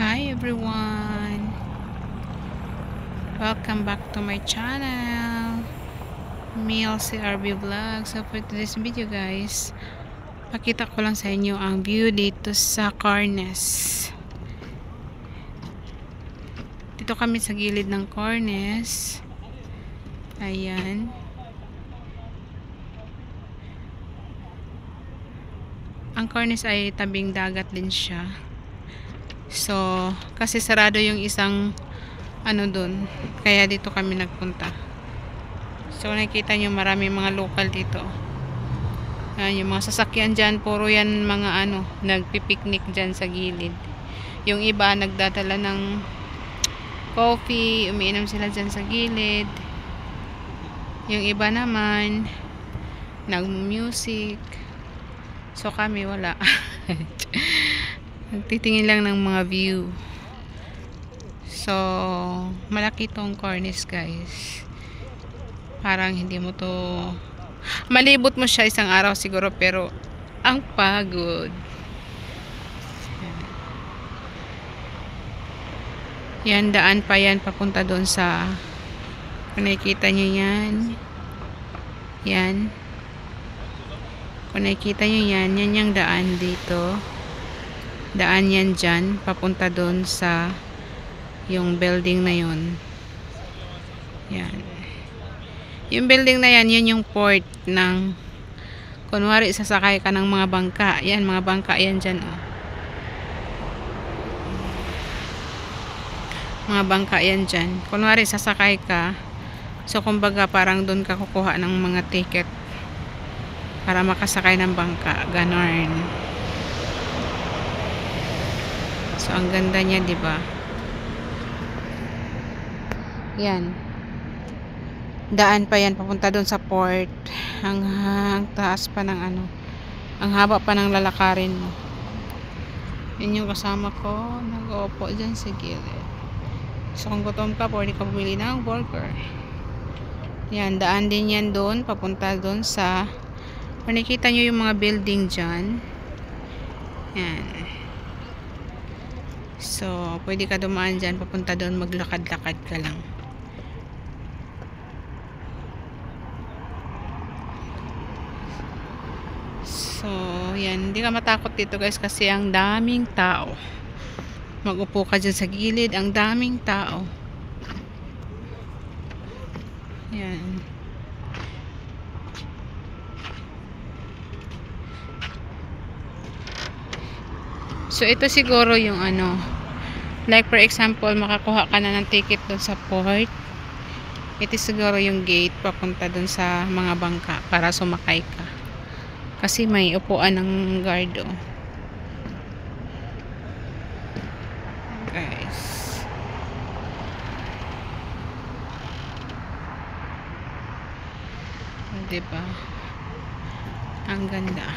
Hi everyone! Welcome back to my channel, Mel CRB Vlog. So for today's video guys, pakita ko lang sa inyo ang view dito sa Cornes. Dito kami sa gilid ng Cornes. Ayan. Ang Cornes ay tabing dagat din siya. So, kasi sarado yung isang dun. Kaya dito kami nagpunta. So, nakikita nyo marami mga local dito. Ayan, yung mga sasakyan dyan, puro yan mga nagpipiknik dyan sa gilid. Yung iba, nagdadala ng coffee, umiinom sila dyan sa gilid. Yung iba naman, nag-music. So, kami wala. Nagtitingin lang ng mga view. So, malaki tong Cornes guys. Parang hindi mo to malibot mo siya isang araw siguro, pero ang pagod. Yan, daan pa yan papunta doon sa, kung nakikita nyo yan, yan, kung nakikita nyo yan, yan yung daan dito. Daan yan dyan papunta doon sa yung building na yun. Yan, yung building na yan, yun yung port ng, kunwari sasakay ka ng mga bangka. Yan, mga bangka yan dyan, oh. Mga bangka yan dyan. Kunwari sasakay ka, so kumbaga parang doon ka kukuha ng mga ticket para makasakay ng bangka, ganon. So ang ganda niya, di ba? Yan, daan pa yan papunta doon sa port. Ang taas pa ng ang haba pa ng lalakarin mo. Yun yung kasama ko, nag-uupo dyan sa gilid. So kung gutom ka, pwede ka bumili ng burger. Yan, daan din yan doon papunta doon sa, kung nakikita nyo yung mga building dyan, yan. So pwede ka dumaan dyan papunta doon, maglakad-lakad ka lang. So, yan. Hindi ka matakot dito guys kasi ang daming tao. Mag-upo ka dyan sa gilid. Ang daming tao. Yan. So, ito siguro yung like for example, makakuha ka na ng ticket doon sa port. Ito siguro yung gate papunta doon sa mga bangka para sumakay ka. Kasi may upuan ng guard, oh. Guys. Diba? Ang ganda.